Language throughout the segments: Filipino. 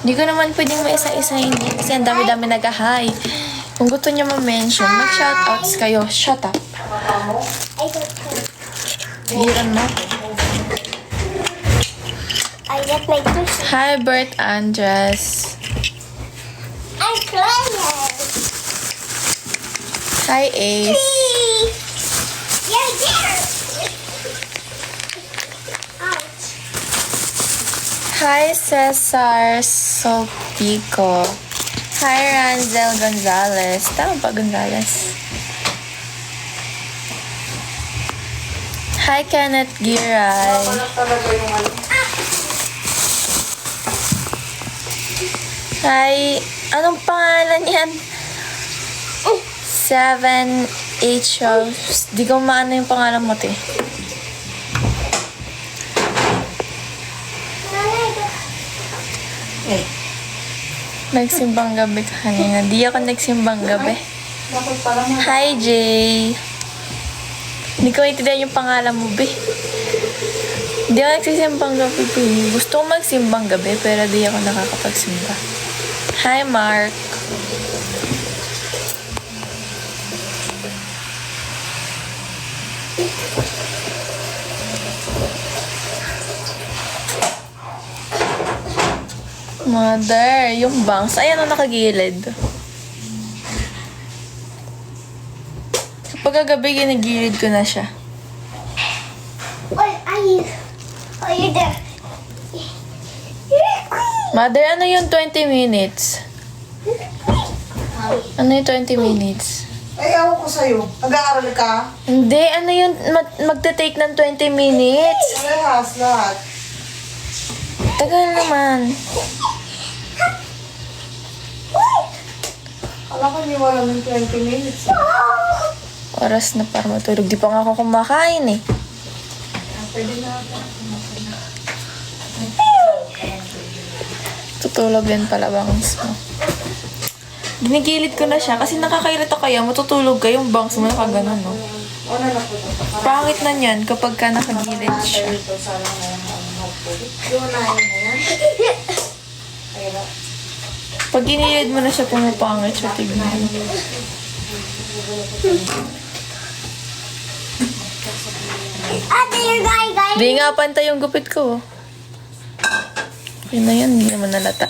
Hindi ko naman pwedeng maisa-isahin din kasi ang dami-dami nag-hi. Kung gusto niyo ma-mention, mag-shoutouts kayo. Shut up. Giran mo. I get my tissue. Hi, Bert Andres. I'm playing. Hi, Ace. You're there. Ouch. Hi, Cesar Solpico. Hi, Ranzel Gonzalez. Tama ba, Gonzalez? Hi, Kenneth Giray. Hi, anong pangalan yan? 7H shows. Di ko maano yung pangalan mo, te. Nagsimbang gabi ka kanina. Di ako nagsimbang gabi. Hi, Jay. Hindi ko maintindihan yung pangalan mo, be. Hindi ako nagsisimbang gabi, be. Gusto ko magsimbang gabi, pero di ako nakakapagsimba. Hi, Mark. Mother, yung bangs. Ayan ang nakagilid. Kapag gabi, ginagilid ko na siya. Where are you? Oh, you're there. Mother, ano yung 20 minutes? Ano yung 20 minutes? Ay, ako ko sa'yo. Nag-aaral ka? Hindi, ano yung magte-take ng 20 minutes? Parehas lahat. Tagal naman. Alam ko hindi wala ng 20 minutes. Oras na para matulog. Di pa nga ako kumakain eh. Pwede na ako. Tutulog din pala bangs mo. Ginigilid ko na siya kasi nakakairita kaya matutulog ka yung bangs mo nakaganon, no? Ano na po ito? Pangit na niyan kapag ka nakagilid siya. Ito sana ngayon ang hopefully. Lunahin na yan. Kaya Pag ginilid mo na siya, pumapangit siya. Tignan. Ate, you're guy. Di nga pantay yung gupit ko. Yun na yan, hindi naman nalata.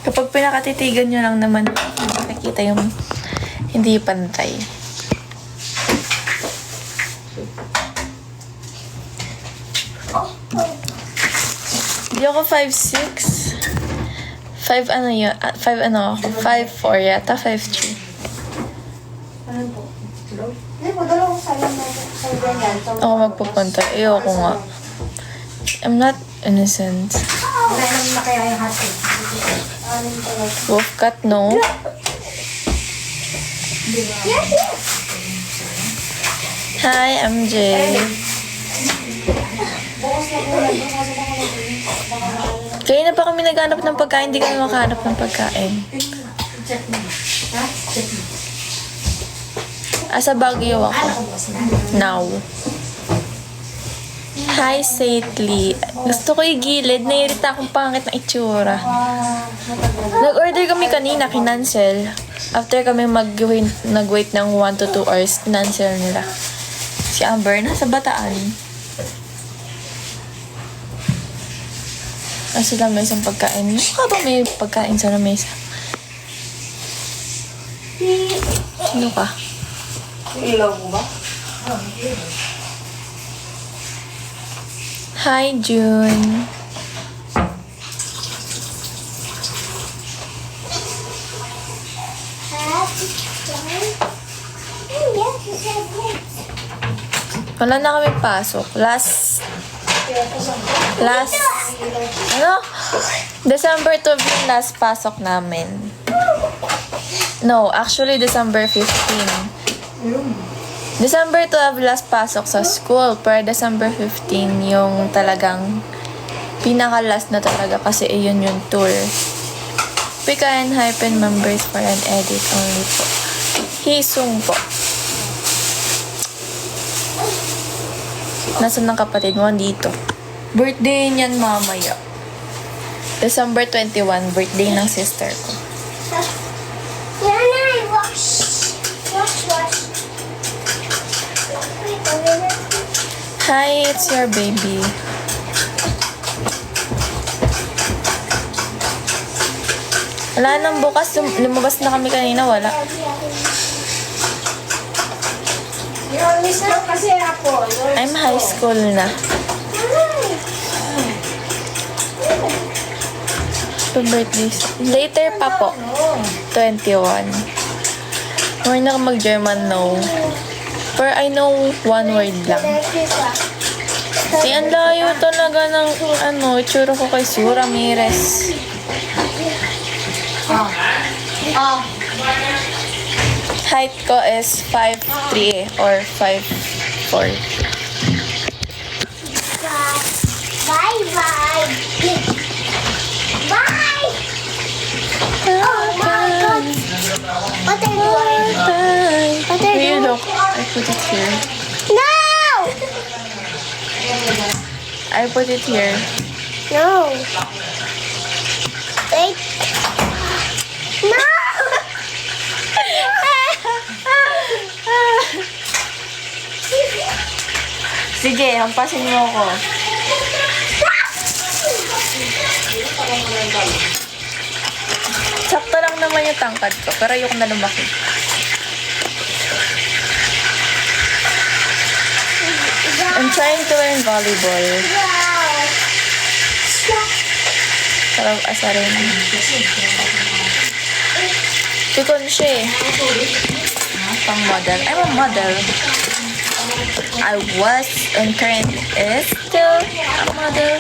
Kapag pinakatitigan nyo lang naman, nakikita yung hindi pantay. Hindi ako 5'6". 5 ano yun? 5 ano ako? 5'4" yata, 5'3". ano po? Hello? Hindi mo, dalawang salang na sa ganyan. Ako magpapantay. Ayoko nga. I'm not innocent. Ganyan na kaya yung hati. Wolf cut, no? Hi, MJ. Kaya na pa kami naghanap ng pagkain, hindi kami makahanap ng pagkain. Check mo. Ha? Check mo. Asa Baguio ako. Now. Hi, Saintly. Gusto ko igilid. Nairita akong pangit na itsura. Nag-order kami kanina, kinancel. After kami nag-wait ng 1 to 2 hours, kinancel nila. Si Amber, nasa Bataan. Nasa lamesa ang pagkain. Mukha ba may pagkain sa lamesa? Sino ka? Ilaw mo ba? Hi, June. Wala na kami pasok. Last, ano? December 12 yung last pasok namin. No, actually December 15. December 12 last pasok sa school. Per December 15 yung talagang pinaka-last na talaga kasi iyon yung tour. Pick and hyphen members for an edit only po. Hisung po. Nasaan ng kapatid mo? Dito. Birthday niyan mamaya. December 21, birthday ng sister ko. Nanay, wash. Wash. Wait a minute. Hi, it's your baby. Wala nang bukas. Lumabas na kami kanina. Wala. Yung miss ko kasi ako. I'm high school na. Happy birthday. Later pa po. 21. More na mag-German, no. For I know one word lang. Si ang layo talaga ng itsura ko kay Sue Ramirez. Height ko is 5'3" or 5'4". Bye. Bye. Oh my God. What are you doing? What are Here, you doing? look. I put it here. No! I put it here. No. Wait. No! Sige, hampasin mo ako. Sakto lang naman yung tangkad ko, pero ayoko na lumaki. I'm trying to learn volleyball. Parang asarin. Pikon siya eh. Pang model. I'm a model. I was and currently is still a model.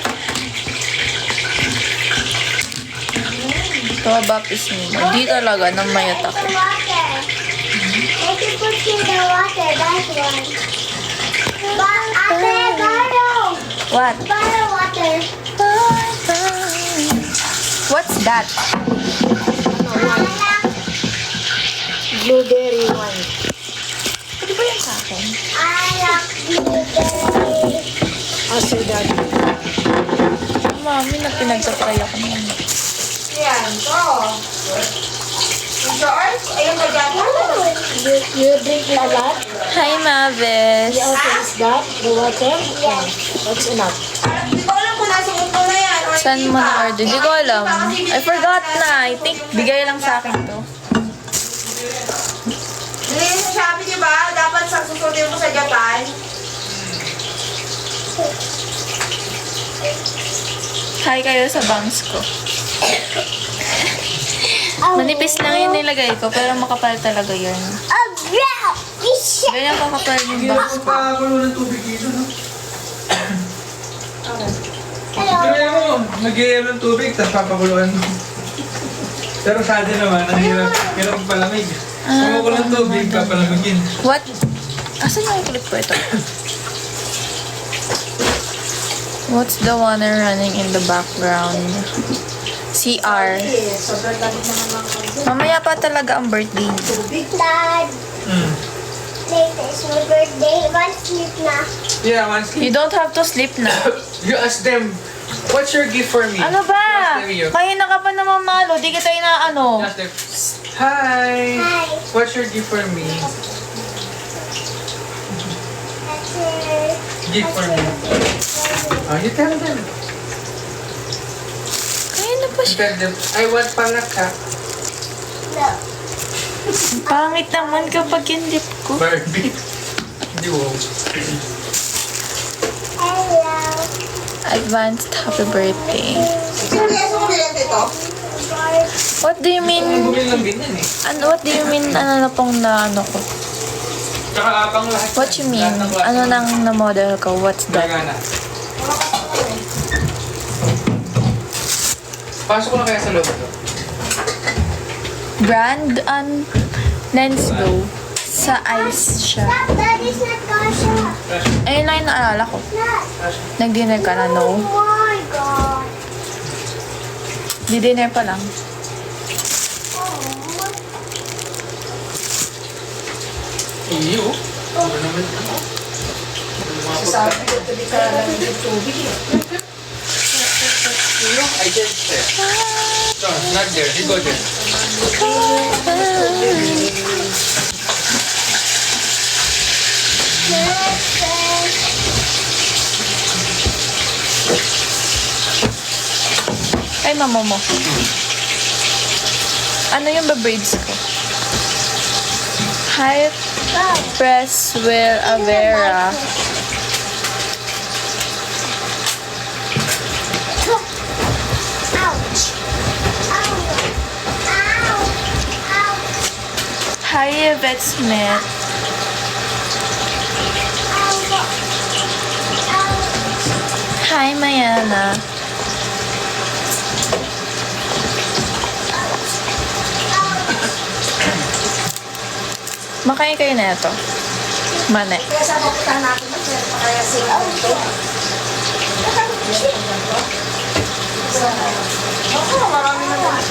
So, baptism mo. Di talaga nang mayat ako. Water. I can put you in the water, that one. Bottle. What? Bottle water. What's that? Blueberry one. Pwede ba yan sa akin? I like blueberry. Aso daddy. Mami, na pinagtatry ako naman. Yan, to. George, ayun ba dyan? You drink a lot? Hi, Mavis. The also is that? The water? Yeah. That's enough. Hindi ko alam kung nasa upo na yan. Or Saan hindi mo pa. na-order? Di ko alam. I forgot na. I think bigay lang sa akin to. Hindi sa Shopee, di ba? Dapat sa susutin mo sa Japan. Hi kayo sa bangs ko. Manipis lang yung nilagay ko, pero makapal talaga yun. Oh, yeah. Fish. Ganyan kakapal yung bangs ko. Papakulo ng tubig dito, no? Hello. Pero mo, nag-iinom ng tubig, tapos papakuluan mo. Pero sa atin naman, ang hirap palamig. Kumukulo ng tubig, papalamigin. What? Asan yung clip ko ito? What's the water running in the background? CR. Sobrang lamig naman mga konti. Mamaya pa talaga ang birthday niya. Dad, later is my birthday. One sleep na. Yeah, one sleep. You don't have to sleep na. You ask them, what's your gift for me? Ano ba? You ask them, you. Kaya na ka pa naman malo. Di kita inaano. You ask them, hi, Hi. what's your gift for me? That's it. Gift for me. Oh, you tell them. Kaya na pa You siya. tell them, I want palaka. No. Pangit naman kapag yung lip ko. Barbie. Hindi wow. Hello. Advanced happy birthday. Hindi, sumulit ito. What do you mean? Bumili lang din yan eh. What do you mean? Ano na pong na ano ko? Tsaka apang lahat. What you mean? Ano nang na-model ko? What's that? Gagana. Pasok ko na kaya sa loob ito. Brand and Lens Go. Sa ice siya. Stop, Daddy's not Kasha. Ayun lang yung naalala ko. Not. Nag-dinner ka na, Oh no? my God. Di-dinner pa lang. Iyo. Ano naman ito? Sabi ko, hindi ka lang yung tubig eh. I just said. No, not there. You go there. Ay, mama mo. Ano yung braids ko? Hi, Presswell Avera. Ouch. Ow. Ow. Ow. Hi, Yvette Smith. Ow. Ow. Hi, Mayana. Makain kayo na ito. Mane. Kaya sa papunta natin na sir, kaya sila ito. Ako, marami naman.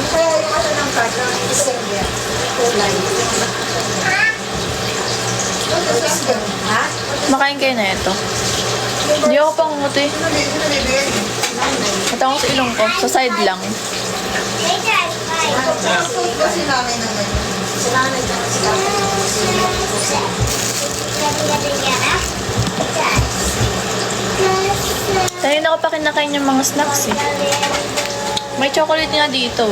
Kaya yung ano ng card ng December, kulay. December, ha? Makain kayo na ito. Hindi ako pangunguti. Pinabibigay. At ako sa ilong ko. Sa side lang. Later, bye. Suot ba si nanay na ganyan? Sila na dyan sila. Kanina ko pa kinakain yung mga snacks eh. May chocolate nga dito.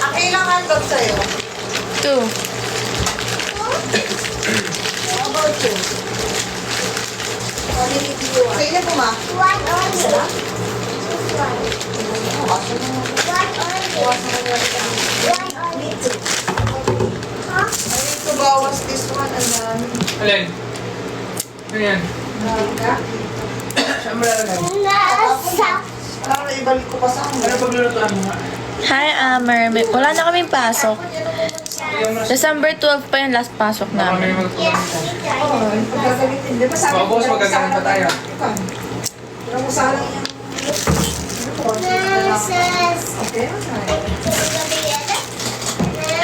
Ang ilang handog sa'yo? 2. How about you? How many do you want? Sige po ma. One only. Sila? One only. Huh? I need to bawas this one and then... Alin? Ano yan? Saan mo lalagay? Nasa. Parang ibalik ko pa sa akin. Ano paglulutuan mo nga? Hi, Amer. Wala na kaming pasok. December 12 pa yung last pasok Baka may namin. magtutuan Yes, ko. later. Oo, pagkagalitin. Di ba sabi Mga boss, magagaling pa tayo. Pero kung saan lang yan. Nurses. Okay,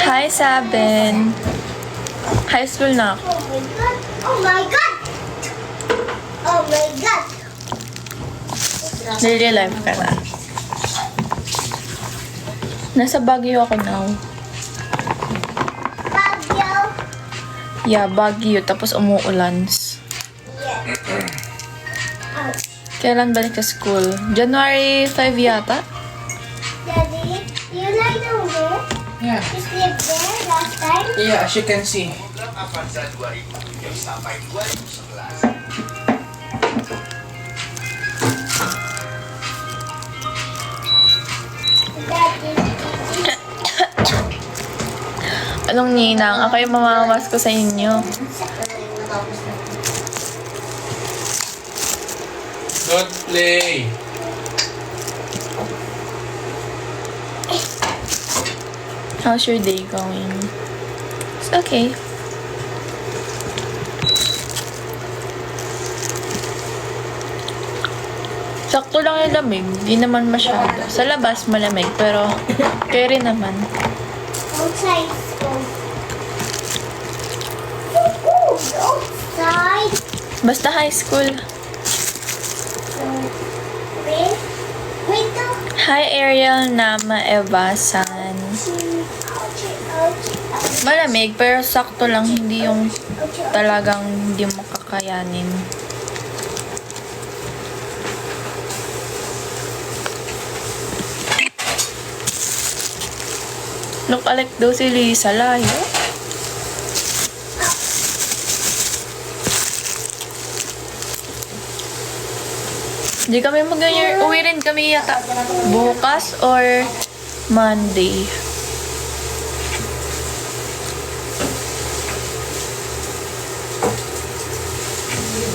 Hi, Sabin. High school na ako. Oh my god. Oh my god. Oh my god. Daily life ka na. Nasa Baguio ako now. Bagyo. Yeah, Baguio. Tapos umuulan. Yeah. Ouch. Kailan balik sa school? January 5 yata? Daddy, you lie down there? Yeah. You sleep there last time? Yeah, as you can see. Daddy. Anong ninang? Ako yung mamamas ko sa inyo. Don't play. How's your day going? It's okay. Sakto lang yung lamig. Di naman masyado. Sa labas malamig, pero carry naman. Outside school. Outside. Basta high school. Wait. Wait though. Hi Ariel, Nama, Eva, San. Ouchie, ouchie. Malamig, pero sakto lang. Hindi yung Ouchie. talagang hindi mo kakayanin. Look alike daw si Lisa Layo. Hindi kami uwi rin kami yata bukas or Monday.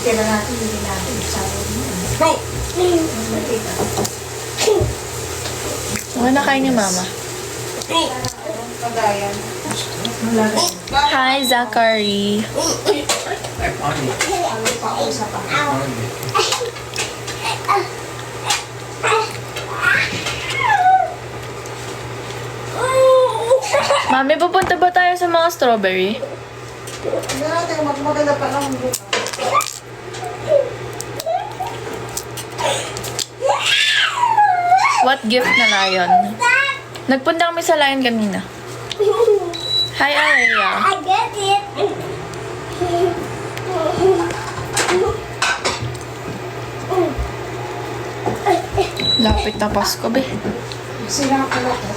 kailan natin, hindi natin. Sabi mo. Ano na kain ni Mama? Pagayan. Hi, Zachary. I found it. I found it. Mami, pupunta ba tayo sa mga strawberry? Hindi natin, maganda pa lang. What gift na lion? Nagpunta kami sa lion kanina. Hi, Araya. I get it. Lapit na Pasko, be. Sila pala to.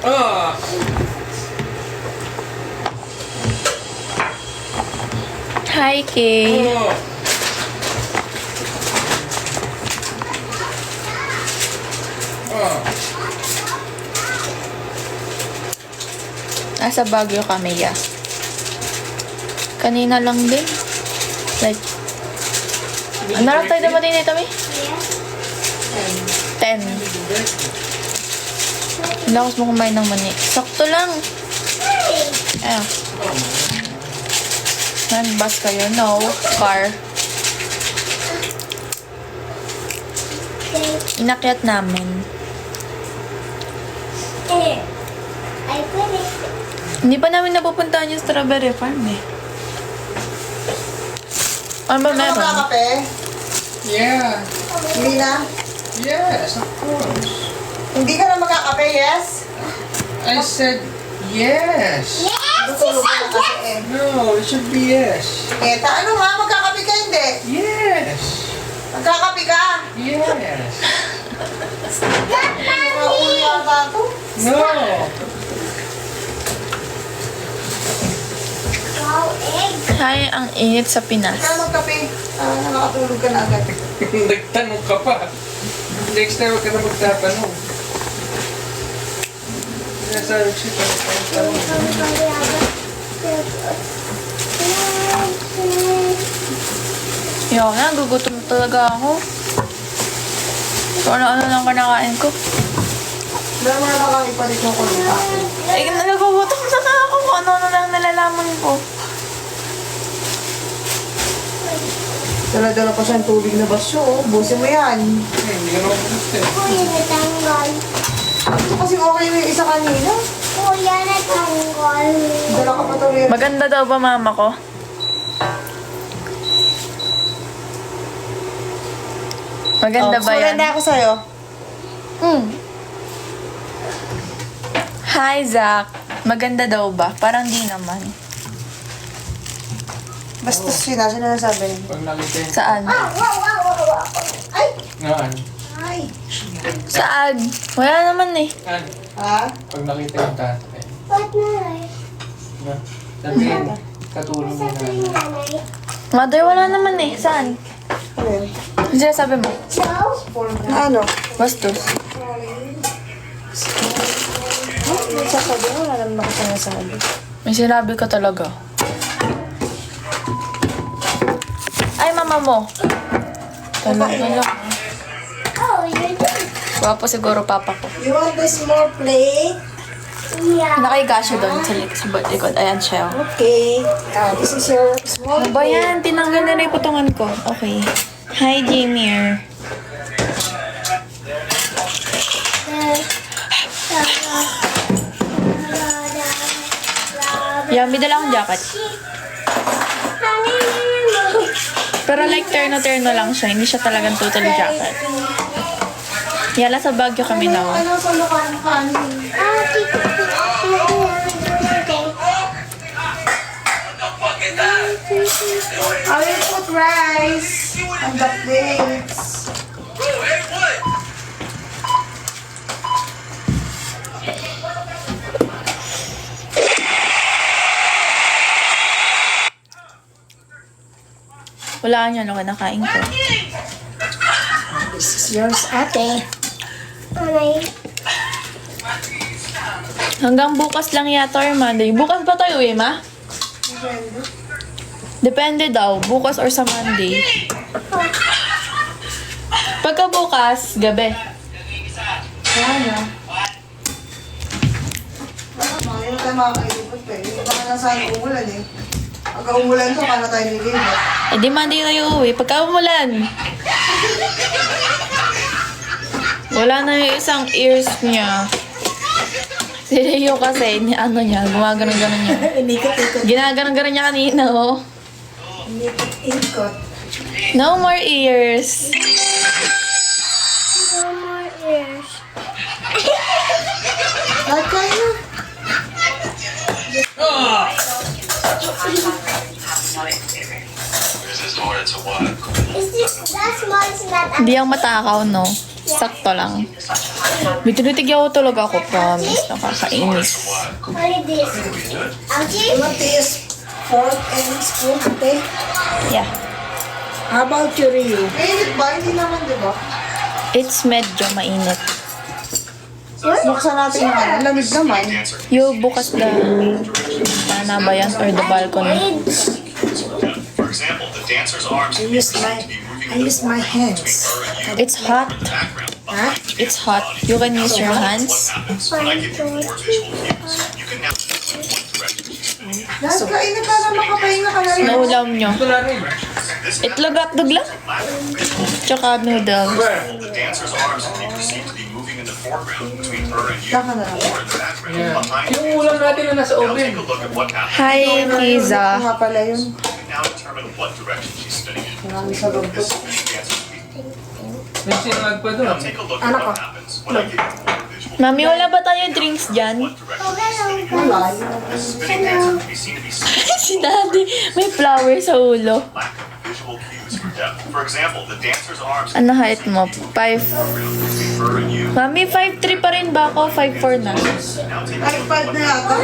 Ah! Hi, Kay. Oh! Oh! Nasa Baguio kami, ya. Kanina lang din. Like, ano lang tayo dumating dito, be? 10. Lakas mo kumain ng mani. Sakto lang. Eh. Bus kayo? No. Car. Inakyat namin. Here. I put it. Hindi pa namin napupuntahan yung strawberry farm eh. Ano ba meron? Magkakape? Yeah! Hindi na? Yes, of course. Hindi ka na magkakape, yes? I said yes. Tutulog ka na kasi eh. No, it should be yes. Ano nga, magkakape ka hindi? Yes. Magkakape ka? Yes. Makaulo yata ito. No. Wow, egg. Hi, ang init sa Pinas. Kaya magkape. Nakakatulog ka na agad. Nagtanong ka pa. Next time, huwag ka na magtatanong. Sinasabi siya, tanong. Yo na, gugutom talaga ako. So, ano-ano lang kinakain ko. Wala mo na nakakipalik mo kulit akin. Ay, nagagutom na nga ako kung ano-ano lang nalalaman ko. Dala-dala pa siyang tubig na basyo. Busin mo yan. Hindi ka naman gusto eh. Kuya, natanggal. Ito kasi okay na yung isa kanina. Kuya, natanggal. Dala ka pa tuloy. Maganda daw ba mama ko? Maganda ba yan? Maganda ako sa'yo. Hi, Zach. Maganda daw ba? Parang di naman. Basta siya nasabi. Pag nakita yun. Saan? Wow, wow, wow, wow. Ay! Naan? Ay! Saan? Wala naman eh. Naan? Ha? Pag nakita yung tatay. What nanay? Na? Sabihin, katulong mo na. Nanay. Mother, wala naman eh. Saan? Ano yun? Ano sinasabi mo? Ano? Bastos. May sasabi mo, wala naman ako sinasabi. May sinabi ka talaga. Ay, mama mo. Tanong ka lang. Oh, you do. Gwapo siguro papa ko. You want the small plate? Yeah. Nakahiga siya doon sa likod. Ayan siya. Okay. This is your small Ano ba yan? Tinanggal na rin yung putungan ko. Okay. Hi, Jamir. Yummy, dala akong jacket. Pero like terno-terno lang siya. Hindi siya talagang totally jacket. Yala sa Baguio kami now. Ano sa lukan kanin? I will put rice on the plates. Wala niya, no, kinakain ko. This is yours, ate. Nanay. Hanggang bukas lang yata or Monday. Bukas ba tayo uwi, ma? Depende daw. Bukas or sa Monday. Pagkabukas, gabi. Sana. Hindi na tayo makakailipot eh. Baka na sana umulan eh. Pagka umulan to, kaya na tayo nililipot. Eh di Monday tayo uuwi. Pagka umulan. Wala na yung isang ears niya. Si Rio kasi, ano niya, gumaganon-ganon niya. Inikot-ikot. Ginaganon-ganon niya kanina, oh. Inikot-ikot. No more ears. No more ears. Lahat kayo na. Ah! Is this that small? Is not Hindi ang matakaw, no? Sakto lang. May tinitigyan ko talaga ako, promise. Nakakainis. only this. Ouchie? Matiis. Fork and spoon, ate. Yeah. How about you, Rio? Mainit ba? Hindi naman, di ba? It's medyo mainit. Buksan natin yung ano. Lamig naman. You bukas the sana ba yan? Or the balcony? For example, the dancer's arms I use my hands. It's hot. Ha? It's hot. You can use your hands. when I give you more visual cues. You can now what direction she's spinning in. Lahat kain na para makapahinga ka na rin. Naulam nyo. Ito na rin. Itlog at dug lang. Tsaka noodles. The dancer's arms can be perceived to be moving in the foreground between her and you, Saka na lang. or in the background Yeah. behind Yung you. ulam natin na nasa Now oven. take a look at what happened. Hi, Kiza. Nga pala yun. You can now determine what direction she's spinning in. Marami sa loob to. This spinning dancer's feet. May sinangag pa doon. Now take a look at Anak ko. what happens when I give you more visual Mami, wala ba tayo drinks dyan? what direction she's spinning in. Wala. This spinning dancer can be seen to be Si Daddy, may flower sa ulo. lack of visual cues for depth. For example, the dancer's arms Ano height mo? 5. between her and you. Mami, 5'3 pa rin ba ako? 5'4 na. Now take a look iPad at na yata.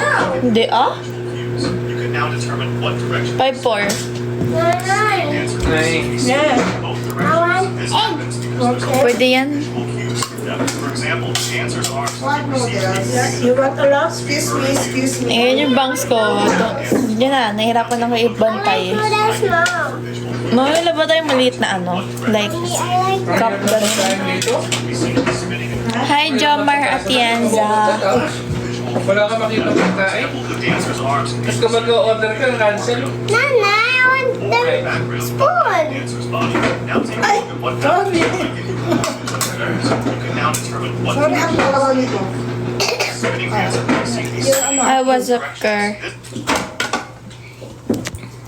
Hindi, ah? cues. You can now determine what direction 5'4. No, no. dancer Nice. Yeah. both directions. This happens because there's Pwede yan. visual cues for depth. For example, the dancer's arms What can be perceived to be noodles? You want a lot? Excuse me, excuse me. Ayan yung bangs ko. Hindi na, nahirapan ako ibantay. No, that's mom. Mami, wala ba tayong maliit na ano? Like, I like cup ba rin? Time dito. Hi, Jomar Atienza. Wala ka makita ng kain. the dancer's arms can be Tapos kung mag-order ka, cancel. Nana, I want the background spoon. dancer's body. Now take a look at what happens when I give you more visual cues. You can now determine what Sorry, ang dalawa nito. spinning dancer can be seen to be Yung ano, I was a girl.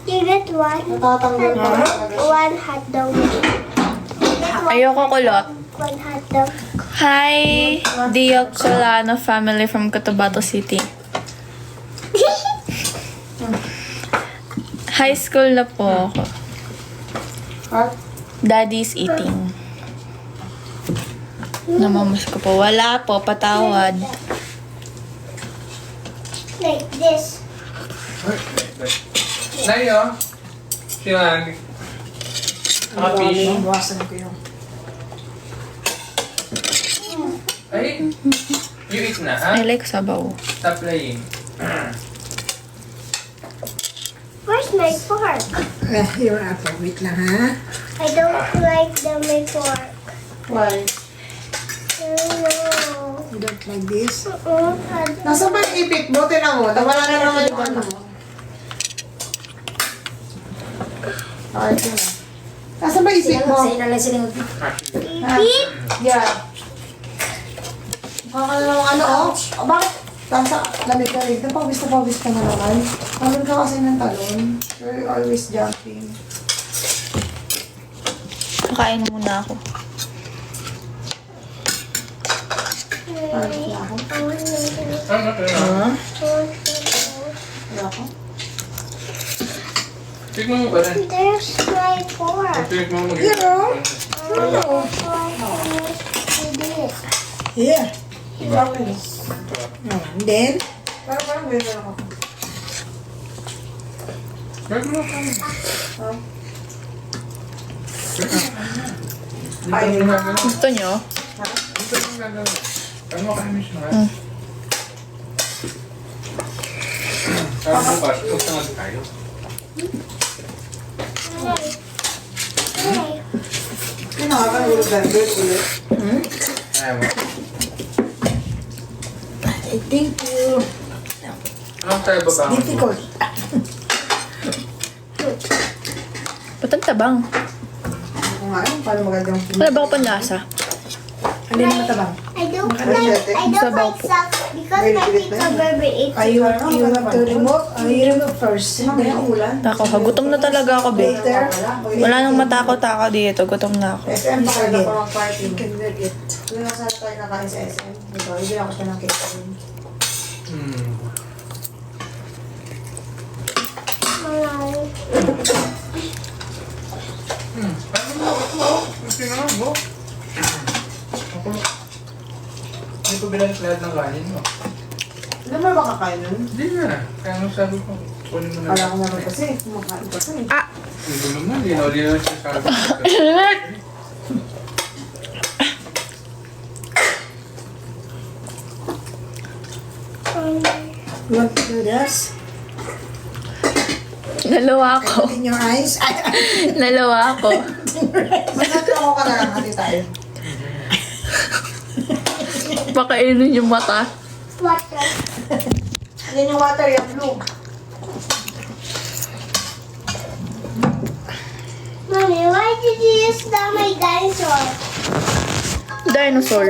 You get one. natatanggal pa. One hot dog. Ayoko kulot. One hot dog. Hi, Dio Colano family from Cotabato City. High school na po ako. At Daddy's eating. Namamas ko po. Wala po, patawad. Like this. Nayo. Siya. Happy. bawasan ko yung... Ay. You eat na, ha? I like sabaw. Stop playing. Where's my fork? Your apple. Wait lang, ha? I don't like my fork. Why? No. You don't like this? I Nasaan ba yung ipit mo? Tinan mo. Nawala na naman yung ano mo. Okay, ito na. Nasaan ba yung ipit mo? Beep. Yeah. Mukha ka na naman ano, oh. Oh, bakit? Tasa, lamig-lamig. Napawis ka na naman. Talon ka kasi ng talon. You're always jumping. Kakain muna ako. Parang na ako. Ano ka na? Wala ako. Tignan mo ba rin? There's my fork. Tignan mo mag- Hero? Oh, I did. Yeah. Broccoli. And then? Parang ganyan ako. Tignan mo ka. Ay, Tignan mo nga gano'n. Gusto nyo? Tignan mo nga gano'n. Ano mo kami siya? Sabi mo ba, tutungad tayo. Hey. Yun nakakahulog dahil ulit. Ayaw mo. I think you... Anong tayo ba ba? Difficult. Ba't ang tabang? Ako nga yun, paano magandang... Wala ba ako panlasa? Alin na matabang? I don't Makakasete. like socks because my tita Berber ate You want to remove? You remove first. Hindi ang ulan. Tako ka, gutom na talaga ako, be. Later. Wala nang matakot ako dito, gutom na ako. SM pa kayo na parang party. You can get it. Kung nasa tayo nakain sa SM. Ito, hindi ako siya ng catering. Ano mo? Gusto naman mo. Hindi ko bilang lahat ng kanin mo. Hindi mo ba kakain nun? Hindi na. Kaya nung sabi ko, kunin mo na. Kala ko naman kasi, kumakain pa kasi. Hindi ko naman, hindi na siya sabi. You want to do this? Nalawa ako. In your eyes? Nalawa ako. Magkakaroon ka na lang, hati tayo. Pakainin yung mata. water. Yan yung water, yung blue. Mommy, why did you use my dinosaur? Dinosaur.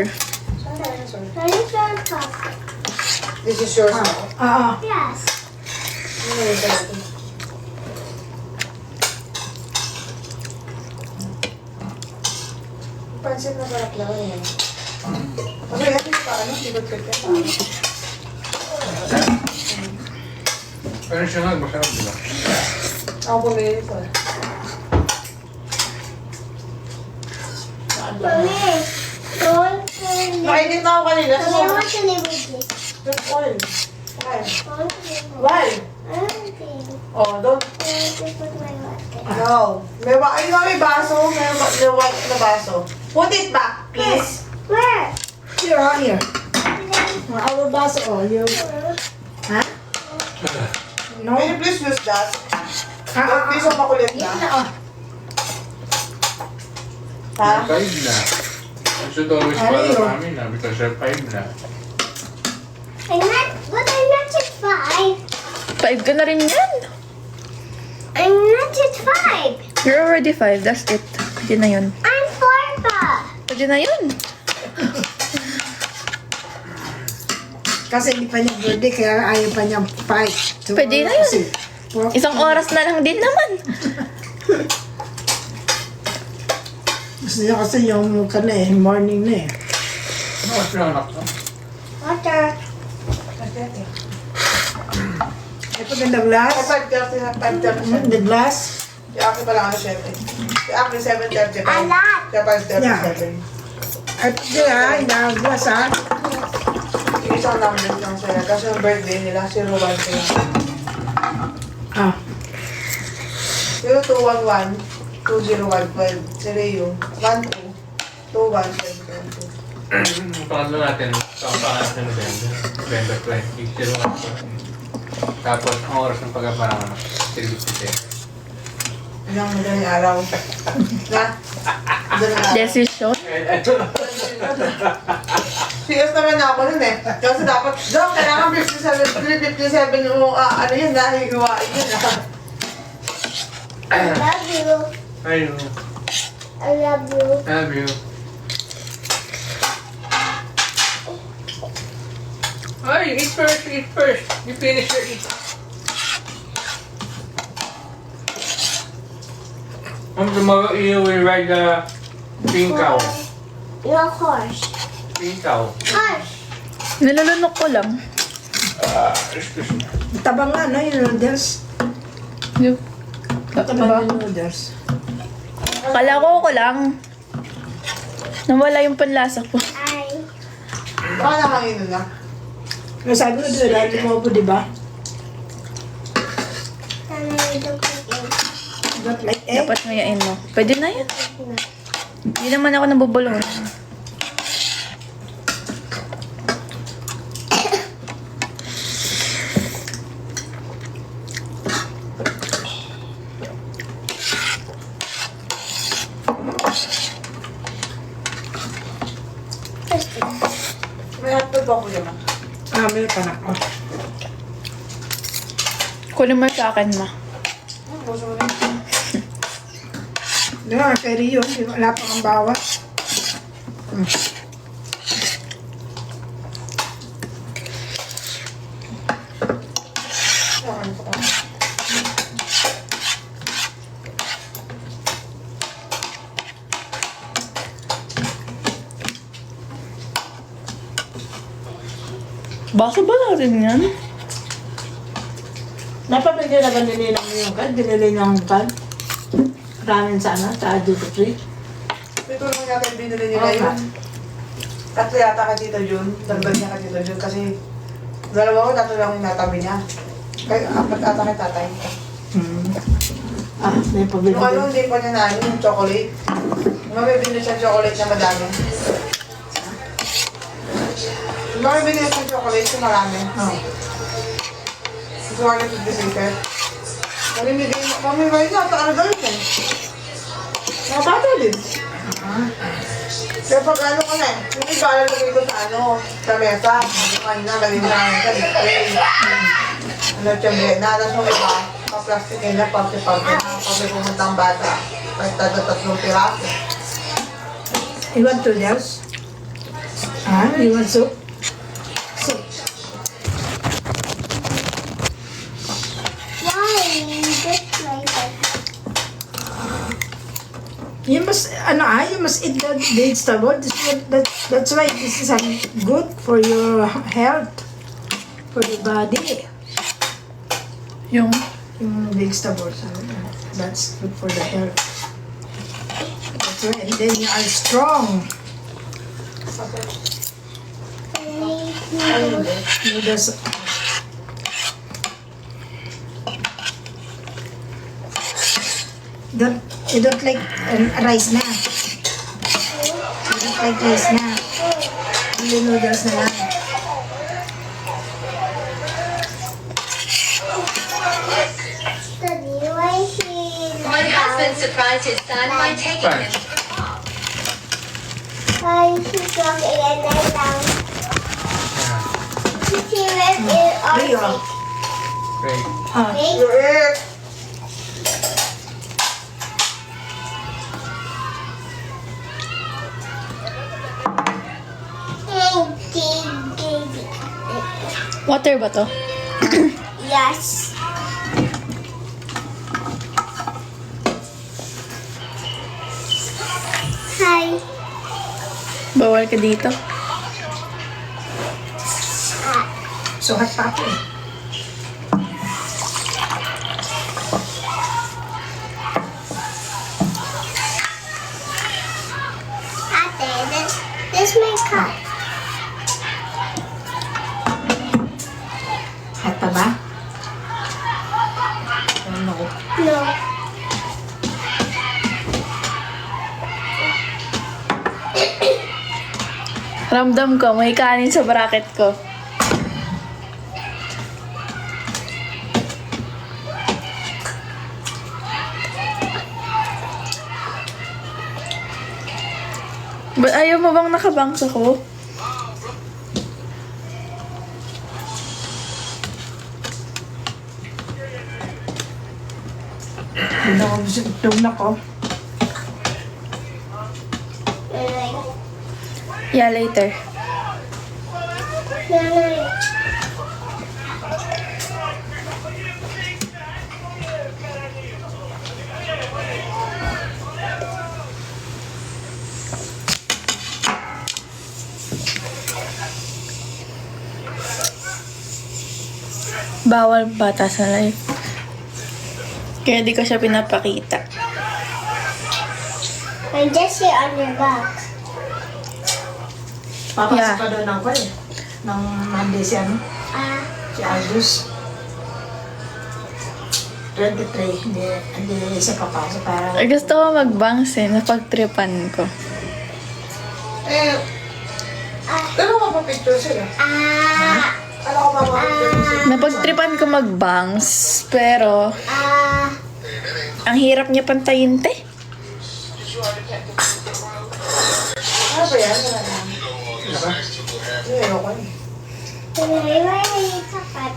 Dinosaur cup. This is yours now. Yes. Pansin na sarap lang yan. Kasi yan yung paano, sibot ka yan. Pero siya nga, masarap diba? Ako bumili ito. Mommy, don't live. Nakainit na ako kanina. I want to live with this. Just oil. Okay. I want to live with Why? everything. Oh, don't. I want to put my water. No. May baso. May white na baso. Put it back, please. Where? Here, here. Our baso, oh, you. Ha? No? Can you please use that? Please, makulit na. Ha? 5 na. I should always follow mami na because they're 5 na. But I'm not yet 5. 5 ka na rin yan. I'm not yet 5. You're already 5, that's it. Pwede na yun. I'm 4 pa. Pwede na yun. Kasi hindi pa niya birthday, kaya ayaw pa niyang fight. So, Pwede na yun. Isang oras na lang din naman. Gusto niya kasi yung morning na eh. Ano kasi yung anak mo? Water. Ito ganda glass. 5:30. The glass. Si Aki pala ano 7. Si Aki 7:30. A lot. Siya 5:37. At diyan, yung glass ha. Yung isang number lang sila. Kasi yung birthday nila, 01 sila. Ah. 0211, 2012. Si Reo, 12, 21, 2022. Pangatlo natin, pangatlo natin November 20, 01. Tapos, ang oras ng pagkaparang 3:57. Ilang madaling araw. Na? Madaling araw. Decision. Serious naman ako nun eh. Kasi dapat, Dok, kailangan 3:57 yung ano yun, nahihiwain yun I love you. Ayun. I love you. Love you. Ay, eat first, eat first. You finish your eat. Tomorrow you will ride the pink cow. Your horse. Pink cow. Horse. Nilulunok ko lang. Excuse me. Tabang nga, no? Yung noodles. Yung... Tabang yung noodles. Kala ko lang. Nawala yung panlasa ko. I. Baka nakangin na. Sabi ko doon, lalo mo po, di ba? Sana you don't cook it. Not like egg. Dapat ngayain mo. Pwede na yan. Hindi naman ako nabubulong. Kunin mo sa akin, ma. Di ba, kay Rio, wala pa kang bawat. Basa ba natin yan? Napabigyan na ba nila yung card? Binili niya ang card? Ramen sana, sa duty free. Ito lang yata yung binili nila Oo nga. yun. Tatlo yata ka Tito Jun. Dagdag niya ka Tito Jun kasi dalawa ko, tatlo lang yung natabi niya. Kaya apat ata kay tatay. Ah, may pabili Yung ano, din. hindi pa niya na yung chocolate. Mabibili siya chocolate na madami. Mabibili siya chocolate na marami. Oh. Gusto ka niya to secret. Mamimigay mo. Mamimigay niya. Ano daw yun eh? Mga bata din. Kaya pag ano ka na eh. Yung iba lalagay ko sa ano. Sa mesa. Ano na, lagay mo na sa display. Ano tiyembe. Natas mo iba. Pa-plastic na, pati-pati na. Pati pumunta ang bata. Pagtada 3 piraso. You want to else? Ah, you want soup? Soup. Why? Just like that. You must, you must eat the vegetable. That's why this is good for your health, for the body. Yung... Yung vegetables, that's good for the health. That's right. And then you are strong. Noodles. You don't like rice na. You don't like rice na. Only noodles na lang. Daddy, why he My husband surprised his son by taking him. Why he talking and then down? Did he rip it or Rio. fake? Great. Fake? You eat! Water ba to? Yes. Hi. Bawal ka dito. Suhat pa ako eh. Ate, this my cup. Hot pa ba? Ano ko? No. Ramdam ko, may kanin sa bracket ko. Ayaw mo bang nakabangs ako? Hindi na ako busog na ko. Yeah, later. Bawal bata sa live. Kaya di ko siya pinapakita. And just sit on your back. Papasok Yeah. ka doon ng kwan eh. Ng Monday si ano? Ah, Si Aldous. 23. Hindi isa papasok para... Gusto ko mag-bangs eh, napagtripan ko. Eh, ano ka pa picture sila? Ano ka pa picture sila? Napagtripan ko mag-bangs, pero ang hirap niya pantayin, te. Ano ba yan? Wala na. Ano ba? Hindi, ayoko eh. why are you kapag?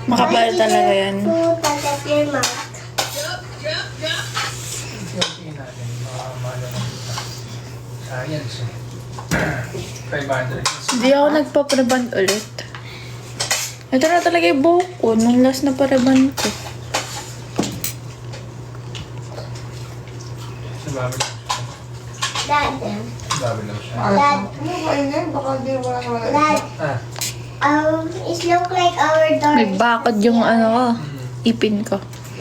Makapal talaga yan. Put that at your mouth. Yung natin, mga mahal na kita. Science eh. 500. Hindi ako nagpapareban ulit. Ito na talaga yung buhok ko. Nung last na pareban ko. Sababi lang siya. Dad. Sababi lang siya. Dad. Ano ba yun eh? Baka hindi mo na wala. Dad. Ah. It look like our door. May bakod yung ano ko. Ipin ko.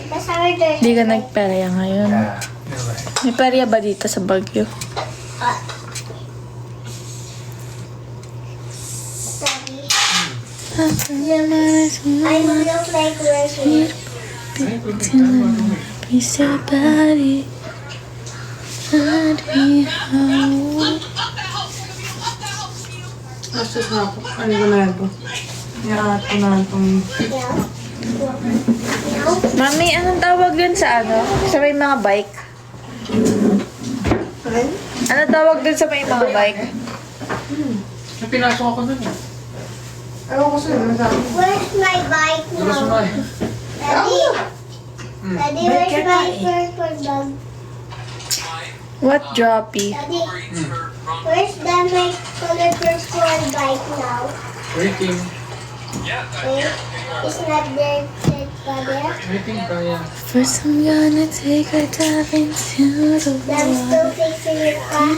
That's our door. Hindi ka nagperya ngayon. Yeah. Diba? May perya ba dito sa Baguio? Daddy. I look like we're here. Piece of body. Astos na ako. Ano ko na yan po? Iangat ko na itong... Mami, anong tawag dun sa ano? Sa may mga bike? Alin? Ano tawag dun sa may mga bike? May pinasok ako nun eh. Ewan ko sa'yo. Ano sabi? Where's my bike Gusto now? mo eh. Daddy. Daddy, where's my purple dog? What droppy? Daddy. Where's my color purple bike now? Waiting. Eh, it's not there, Father. Waiting pa yan. First I'm gonna take a dive into the I'm still fixing it, Pa.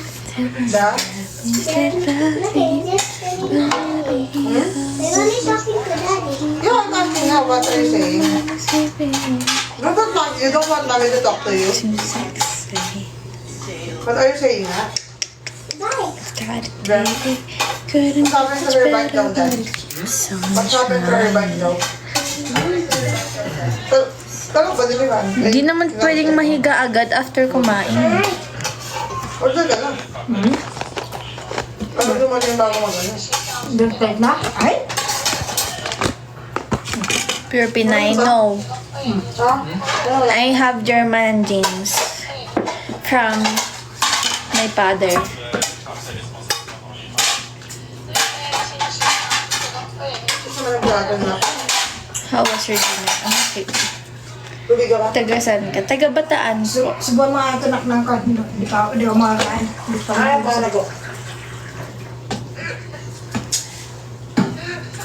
Da? Nothing, just kidding. I'm only talking to Daddy. You are talking now. What are you saying? You don't want mommy to talk to you? What are you saying, ha? Bye. Couldn't What's happened to her bike daw, Dad? so What's happened to her bike daw? Tanong ba din ba? Hindi naman pwedeng mahiga agad after kumain. Order ka na. Ano naman yung bago mag-ano? Direct na? Ay? Pure Pinay, no. Ha? I have German jeans from my father. Gusto mo nag-dragon na? How was your dinner? Okay. Tubig ka ba? Taga saan ka? Taga Bataan po. Subuhan mga ito ng karton. Di pa ako makakain. Di pa Ay, paano ko?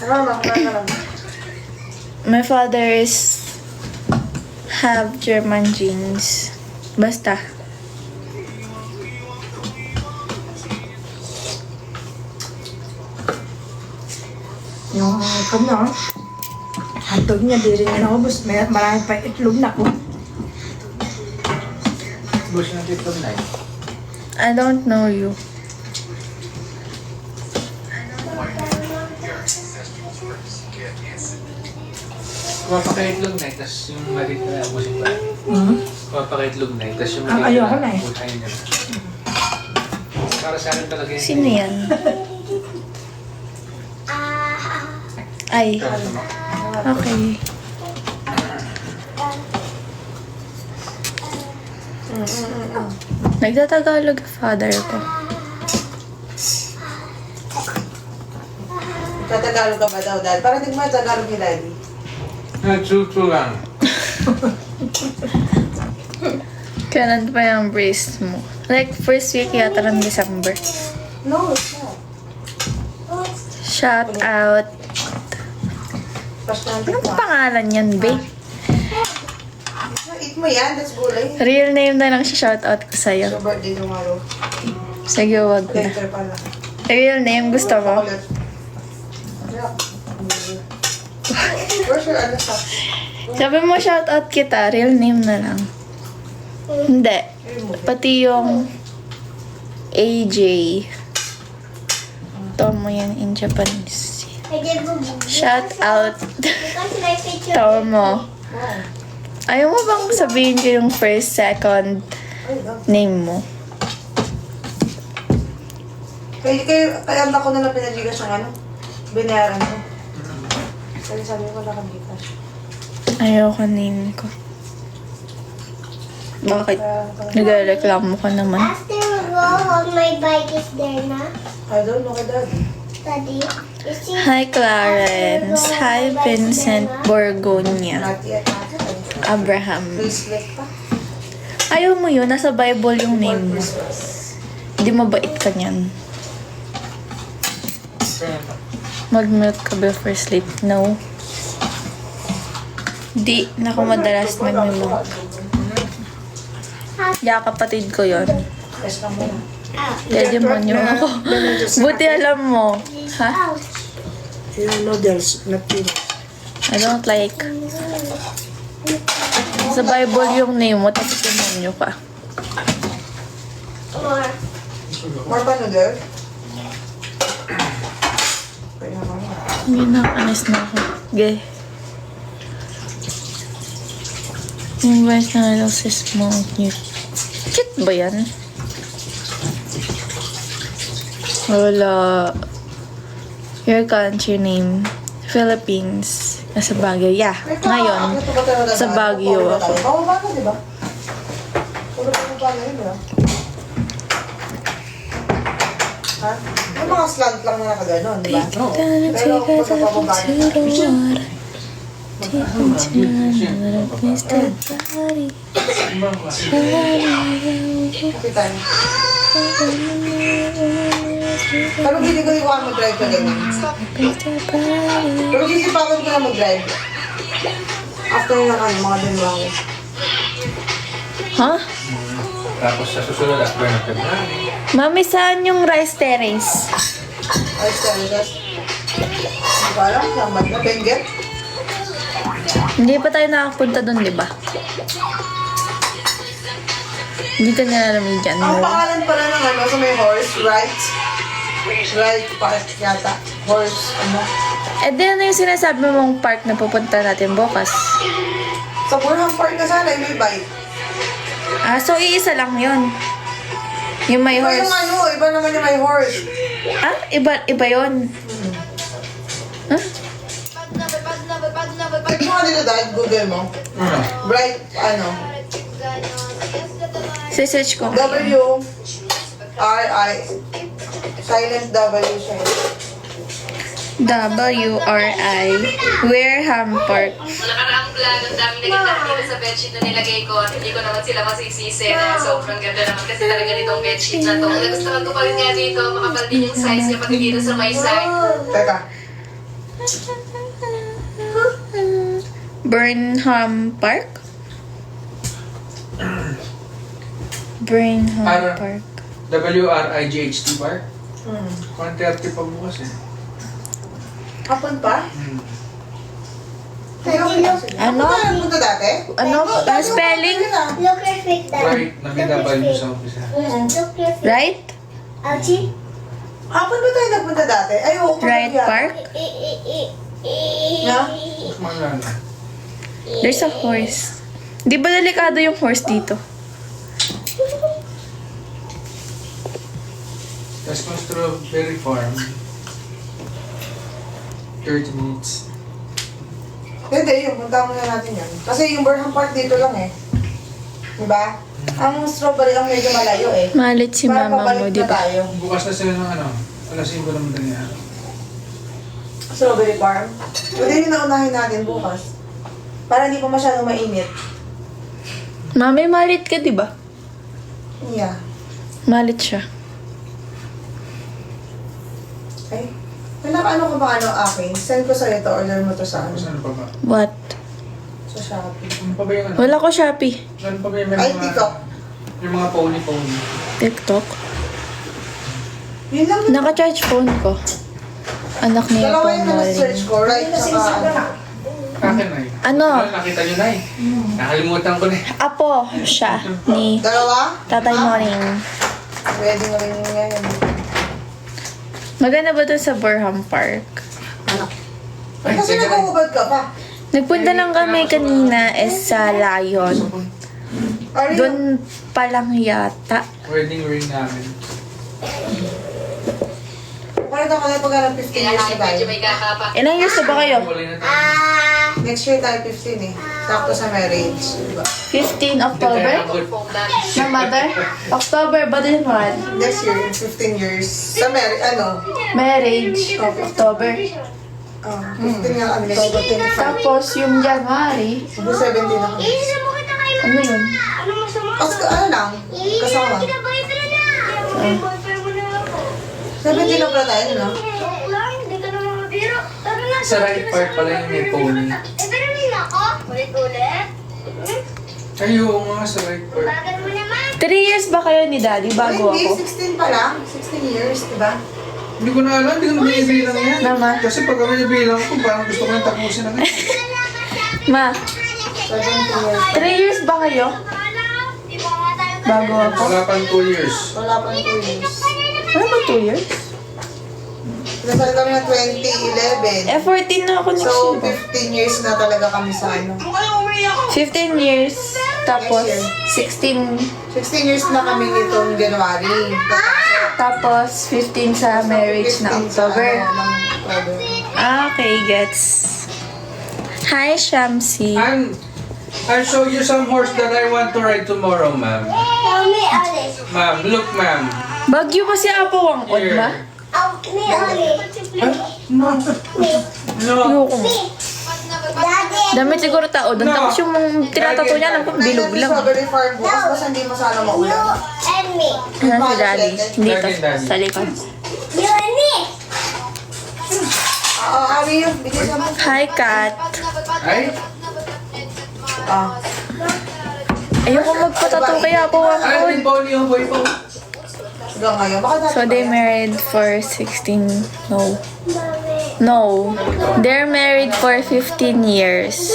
Ano na lang. My father is have German jeans. Basta. Yung kanya, hantog niya, di rin niya naubos. Marami pa itlog na ko. Bush na dito na eh. I don't know you. Kumapakaitlog na eh, tas yung maliit na musik pa. Kumapakaitlog na eh, tas yung Ah, maliit ayoko na na eh. buhayin niya. Para sa akin talaga yun. Sino yan? Ay. Ikaw, ano? Okay. Nagtatagalog yung father ko. Tatagalog ka ba daw, Dad? Para hindi mo Tagalog ni Daddy. Nagsuto lang. Kailan pa yung brace mo? Like, first week yata ng December. No, it's not. Shout out. Basta Anong pangalan yan, babe? eat mo yan, that's gulay. Real name na lang siya shout out ko sa'yo. So, birthday tomorrow. Sige, wag na. Later pala. Real name gusto mo? Chocolate. Yeah. Where's your other stuff? Sabi mo shout out kita, real name na lang. Hindi. Pati yung AJ. Tomo yan in Japanese. I did book. Shout out Because my picture. Tomo. Ayaw mo bang sabihin ko yung first, second name mo? Kaya ako na lang pinagigas yung ano? Binayaran ko. Kasi sabi ko wala kang gigas. Ayaw ka name ko. Bakit? Nagreklamo ka naman. After we go home, my bike is there na. I don't know kay Daddy. Daddy, you see? Hi, Clarence. Hi, Vincent Borgonia. Not yet. Abraham. Bracelet pa. Ayaw mo yun. Nasa Bible yung name mo. Hindi mabait ka niyan. Mag-milk ka before sleep? No. Di. Naku, madalas mag-milk. Ya, kapatid ko yon. Yes lang muna. Kaya demonyo ako. Buti alam mo. Ha? Yung noodles, not peanuts. I don't like. Sa Bible yung name mo, tapos demonyo ka. More. More pa noodle? Kaya naman. Hindi na, honest na ako. Gay. Yung verse na lang sa small cute. Cute ba yan? Wala. Your country name? Philippines. Nasa Baguio. Yeah. Ngayon, sa Baguio ako. Pababa na, di ba? Pababa na yun, di ba? Ha? Yung mga slant lang na nakaganon, di ba? No. Pero pag pababa na, kapitan. Pero gili-gili ko ka mag-drive ka ganyan. Pero sisipagan ko na mag-drive. After na kami, mga dinwango. Ha? Tapos sa susunod, after ng February. Mami, saan yung rice terrace? Ay, serious. Hindi ko alam, naman na, Benguet. Hindi pa tayo nakapunta doon, di ba? Hindi ka nilalamig dyan. Ang No? pangalan pala ng ano, sa may horse, right? Right park yata. Horse, ano. Eh, di ano yung sinasabi mong park na pupunta natin bukas? Sa Burham Park na sana, may bike. Ah, so iisa lang yun. Yung may Iba yung horse. ano, iba naman yung may horse. Ah, iba yun. Huh? Check mo ka dito dahil Google mo. Ano? Bright, ano, Search ko. W-R-I. Silent W siya. W-R-I. Wareham Park. Nakaraang vlog, ang dami naganda dito sa bedsheet na nilagay ko. Hindi ko naman sila masisisi na sobrang ganda naman kasi talaga nitong bedsheet na to. Nagustuhan ko pa rin nga dito, makapal din yung size niya pati dito sa may side. Teka. Burnham Park? Burnham Ara. Park. W-R-I-G-H-T Park. 1:30 pa bukas eh. Hapon pa? Teka, Ano? Ano tayo punta dati? Ano? Spelling? Look your feet, Daddy. Right, nag-W sa umpisa. Look your feet. Right? Ouchie. Hapon ba tayo nagpunta dati? Ay, oo. Right Park? Na? Kumala na. There's a horse. Di ba delikado yung horse dito? Tapos kung strawberry farm, 30 minutes. Hindi, yun. Punta muna natin yun. Kasi yung Burham Park dito lang eh. Diba? Ang strawberry ang medyo malayo eh. Malit si Para mama mo, pabalik di na ba? tayo. Bukas na sila ng ano, alas 5 ng madaling araw. Strawberry farm. Pwede yung naunahin natin bukas. Para hindi pa masyadong mainit. Mami, malit ka, di ba? Yeah. Malit siya. Ay. May nakaano ka ba ano akin? Send ko sa'yo to. Order mo to sa Tapos ano? ano pa ba? What? Sa Shopee. Ano pa ba yung ano? Wala ko Shopee. Ano pa ba yung may Ay, mga... TikTok. Yung mga pony-pony. TikTok. Yun lang. Naka-charge phone ko. Anak niya Dalawa pa yung na-search ko. Right? Saka Akin na Ano? Nakita nyo na eh. Nakalimutan ko na eh. Apo siya ni dalawa? Tatay Morning. Pwede nga rin yun ngayon. Maganda ba doon sa Burham Park? Ay, Kasi sige na. nag-uubad ka pa. Nagpunta lang kami kanina sa Lion. Are you? Doon pa lang yata. Wedding ring namin. Parang ako na pag 15 years Kaya na tayo. medyo may gapa pa. Ilang years na ba kayo? Wala na tayo. Next year tayo 15 eh. Sakto sa marriage. Diba? 15 October? Your mother? October ba din what? Next year, 15 years. Sa Marriage. October. 15 nga kami. October 25. Tapos yung January, 17 na kami. ano yun? Ano lang? Kasama. 17 na pala tayo, no? Sa right part pala yung may pony. Ay, oo nga, sa right part. 3 years ba kayo ni Daddy bago Hindi, ako? 16 pa lang. 16 years, diba? Hindi ko na alam, hindi ko na binibilang yan. Naman. Kasi pag kami nabilang ko, parang gusto ko nang tapusin na ngayon. Ma, 17 years. 3 years ba kayo? Bago ako? Wala pang 2 years. Wala pang 2 years. Ano ba 2 years? Nasal kami ng 2011. 14 na ako next So, year. 15 years na talaga kami sa 15 years. Tapos, 16. 16 years na kami nitong January. Tapos, 15 sa marriage na 15 sa October. ng October. Okay, gets. Hi, Shamsi. I'll show you some horse that I want to ride tomorrow, ma'am. Ma'am, look, ma'am. Bagyo kasi apo ang od, Here. ma? No. Ayoko mo. Damit siguro tao doon. Tapos yung tinatato niya, alam ko, bilog lang. Strawberry farm bukas, basta hindi mo sana maulan. Ayan si Daddy. Dito, Daddy. sa likod. Oo, Ari yun. Bigay sa mo. Hi, Kat. Ay? Ah. Ayoko magpatato kaya ako ang Ay, od. yung pony yung boy po. Hanggang ngayon. Baka dati So pa they yan. married for 16. No. They're married for 15 years.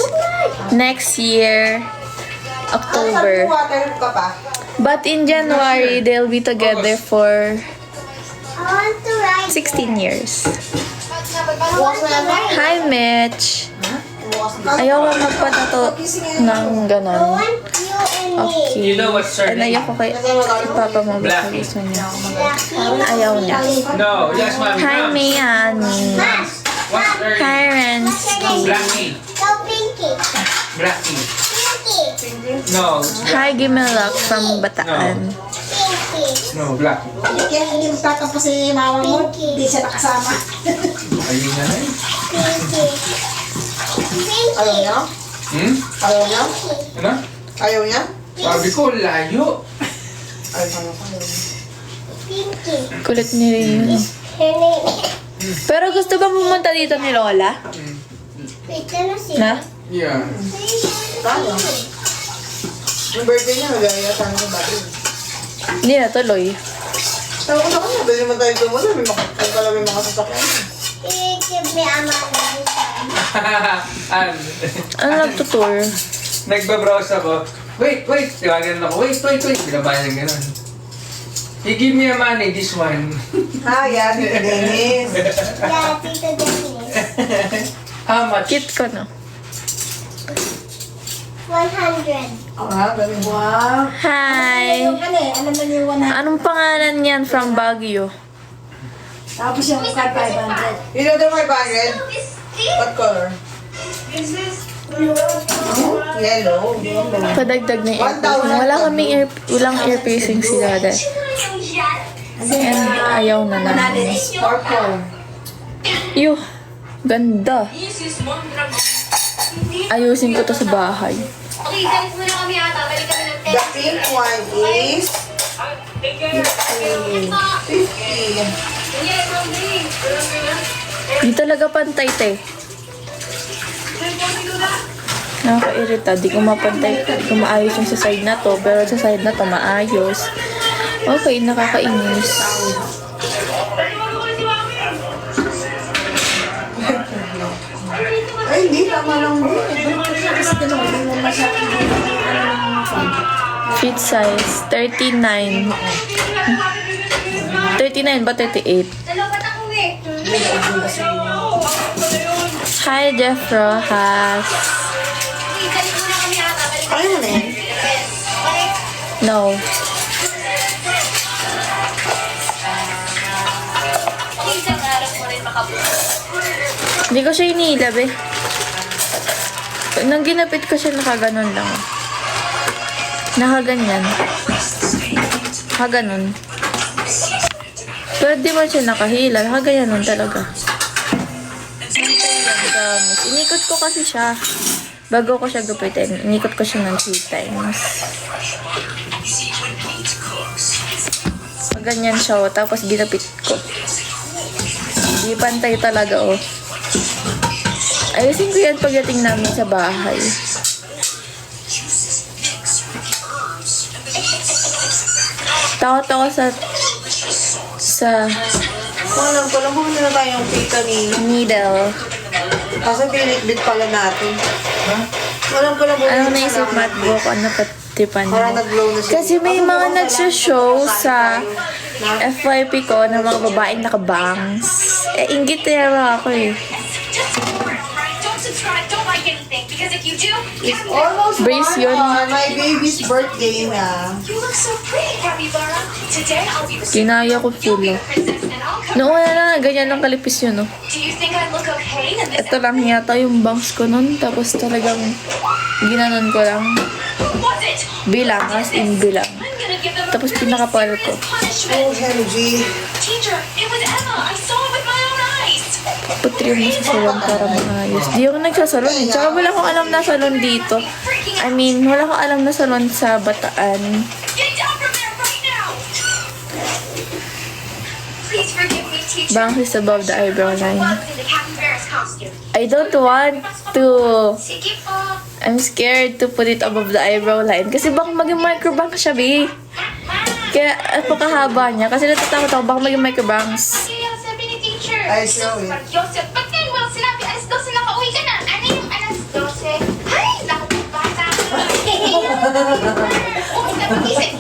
Next year, Sabi October. ko, water ka pa. But in January, they'll be together for 16 years. Bukas na yan ba? Hi, Mitch. Bukas na. Ayoko magpatato ng ganon. Okay. You know what's And surname? ayoko kay Papa mo basta gusto niya. Ayaw niya. No, yes, ma'am. Hi, Ma'am. Mayani. What's her name? Hi, Renski. Blackie. Blackie. No, Hi, Gimelak from Bataan. no, Blackie. Kaya hindi magtatampo si mama mo, hindi siya nakasama. Ayun na rin. Ayaw niya? Hmm? Ayaw niya? Ano? Ayaw niya? Sabi ko, layo. Ayaw niya. Kulit ni Rin. Pero gusto ba pumunta dito ni Lola? Na? Yeah. Kaya. Yung birthday niya, nagaya sana ng bago. Hindi na tuloy. Sabi ko sa kanya, pwede naman tayo pumunta. May mga sasakyan. An, Ano nagtutour? nagbabrowse ako. Wait. Tiwagan ako. Wait. Binabayan ng gano'n. You give me a money, this one. Yeah, Tita Dennis. How much? Cute ko, no? 100. Ganun. Wow. Hi! Yung alam mo yung 100. Anong pangalan niyan from Baguio? Tapos yung card 500. You know the 500? What color? Yellow. Padagdag na ear. Walang ear piercing si Dada. And ayaw na namin. Purple. Yuh! Ganda. Ayusin ko to sa bahay. Okay, guys, muna kami ata. Balik kami ng The pink one is 50. Yes, Rosie. Di talaga pantay, te. Nakakairita. Di ko mapantay. Di ko maayos yung sa side na to. Pero sa side na to, maayos. Okay, nakakainis. Ay, hindi. Tama lang mo. Kasi gano'n, hindi mo masyadong Fit size, 39. 39 ba 38? Dalawa na uwi. Hi, Jeff Rojas. Okay, balik muna kami ata. Balik kami. Ayaw mo na yan. No. Okay, isang araw mo rin makabuo. Hindi ko siya inilab eh. Nang ginapit ko siya, nakaganon lang. Nakaganyan. Nakaganon. Pero di mo siya nakahila. Nakaganyan nun talaga. Inikot ko kasi siya. Bago ko siya gupitin, inikot ko siya ng 3 times. Ganyan siya, oh. Tapos ginapit ko. Hindi pantay talaga, oh. Ayusin ko yan pagdating namin sa bahay. Takot ako sa Alam ko lang, bumili na tayong pita ni. needle. Kasi binitbit pala natin. Alam ko lang, bumili Ano na naisip lang. matbo ko na patipan Parang mo? nag-glow na siya. Kasi may mga nagsashow sa FYP ko ng mga babaeng nakabangs. Inggit na ako eh. Don't subscribe, don't like anything, because if you do, It's almost Brace yun. my baby's birthday na. you look so pretty, Capybara. Today I'll be the Kinaya ko you'll be fulo. the princess, and I'll come. Noong una lang, ganyan lang kalipis yun, no? Do you think I look okay in this? Ito lang yata yung bangs ko nun. Tapos talagang ginanon ko lang. Was it? Bilang, as in bilang. I'm gonna give them Tapos a very pinakapal ko. Oh, punishment. Henry. Teacher, it was Emma. I saw it with my own eyes. Putri mo sa salon para maayos. Di ako nagsasalon eh. Tsaka wala akong alam na salon dito. I mean, wala akong alam na salon sa Bataan. Get down from there right now. Please forgive me, teacher. Bangs is above the eyebrow line. Bugs in the capybara's costume. I don't want to. Sige po. I'm scared to put it above the eyebrow line. Kasi baka maging microbank siya, be. Kaya, napakahaba niya. Kasi natatakot ako, baka maging microbanks. Kaya sabi ni teacher. Ay, sorry. Joseph, ba't ngayon mo sinabi alas 12 nakauwi ka na? Ano yung alas 12? Ay, lahat ng bata. Oh, napagising.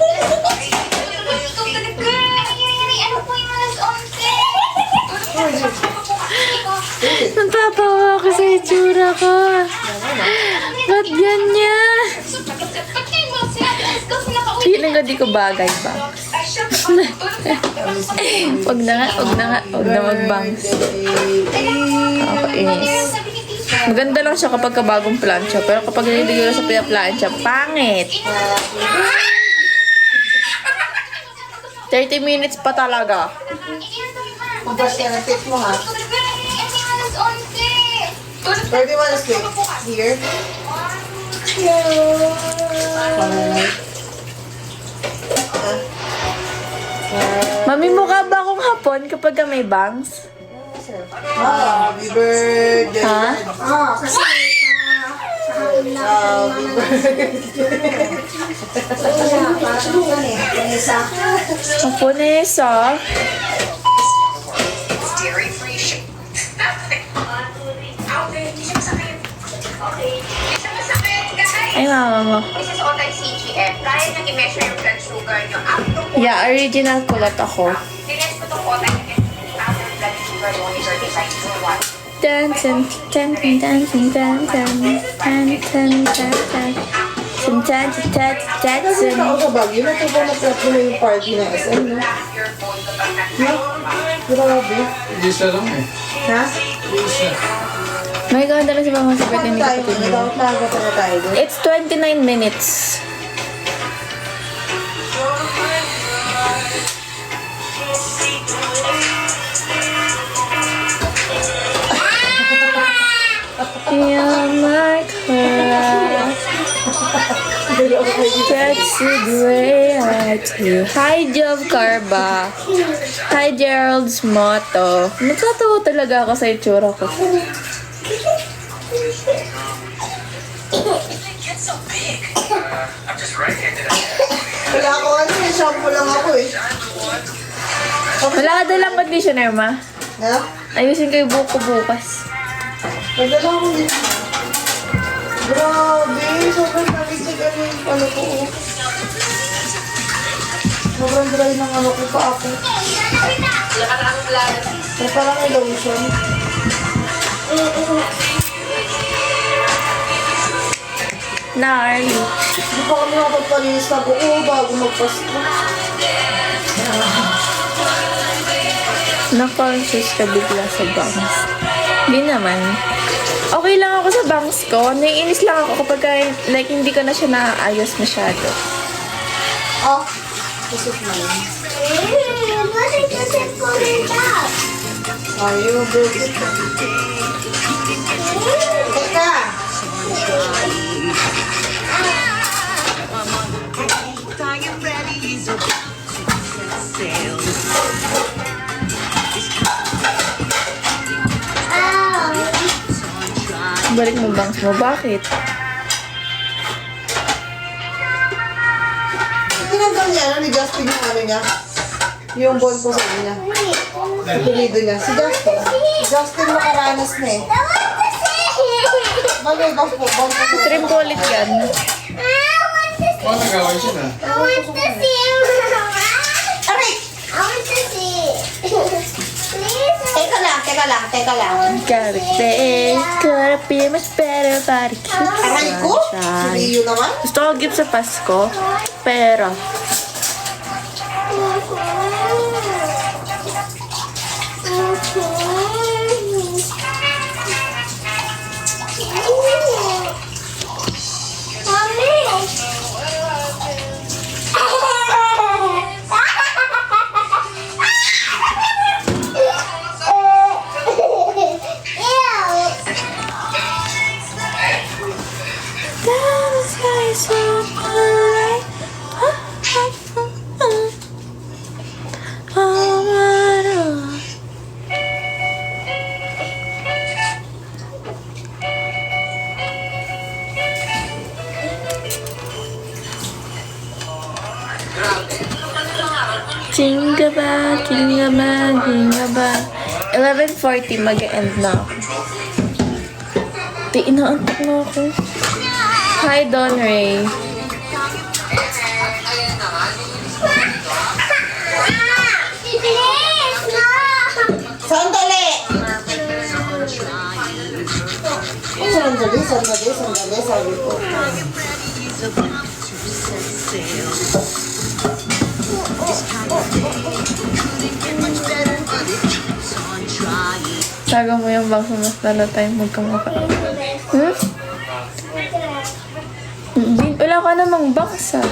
Ikaw talaga. Ay, ano po yung alas 11? Natatawa ako sa itsura ko. Ba't ganyan? Ba't ngayon mo sinabi alas 12 nakauwi ka Feeling ko di ko bagay ba? Ay, syempre. Wag na nga, wag na nga. Wag na magbangs. Nakakainis. Sabi ni teacher. Maganda lang siya kapag kabagong plancha. Pero kapag nilagay sa pinaplansya, pangit. 30 minutes pa talaga. Pagkas ka ng tip mo, ha? 31 is quick. Here. Mami, mukha ba akong hapon kapag ka may bangs? Happy birthday. Ha? Oh, kasi Happy birthday. Haponesa. Dairy-free shake. Ay, mama mo. This is Otay CGM. Kaya nyo i-measure yung blood sugar nyo after Yeah, original kulat ako. Tinest ko itong Otay after blood sugar nyo is 35.1. Dancing, dancing, dancing, dancing, dancing, dancing. Dancing, dancing. Ako sa Baguio, natubo na prep mo na yung party na SM, no? Grabe. Isa lang eh. Ha? Isa. May ganda lang si mama sa birthday ni Tayo, kapatid mo. nagawat na agad na tayo doon. It's 29 minutes. You're my crush. That's the way I do. Hi, Jov Carba. Hi, Gerald's Motto. Nagtatawa talaga ako sa itsura ko. Wala ako ano eh, shampoo lang ako eh. Wala ka dalang conditioner, ma. Ha? Ayusin ko yung buhok ko bukas. Nadala ako dito. Grabe, sobrang nalisig ano yung palo ko. Oh. Sobrang dry ng ano ko pa ako. May parang may lotion. Gnarly. Hindi pa kami nakapagpalinis na buo bago magpasko. Na-conscious ka bigla sa bangs. Hindi naman. Okay lang ako sa bangs ko. Naiinis lang ako kapag like hindi ko na siya naaayos masyado. Oh, kusot na yun. Bakit kasi kumita? Ayaw, baby. Teka! Balik mo bangs mo. Bakit? Tinanggal niya, ano, ni Justin yung ano niya. Yung ball ko sa kanya. Apelido niya. Si Justin. Justin makaranas na eh. Bagay, ball ko. Trim ko ulit yan. Oh, nagawa siya na. I want to see. Aray! I want to see. Please. Teka lang. Character could be much better but it keeps Aray ko? Si sunshine. Rio naman? Gusto ko gift sa Pasko. Pero, Jingle bell, jingle bell, jingle bell. 11:40, mag-end na ako. Di, inaantok na ako. Hi, Don Ray. Please, no. Sandali! Sandali, sabi ko. Saga mo yung bangs mo, mas lalo tayong magkamukha. Hmm? Wala ka namang bangs ah.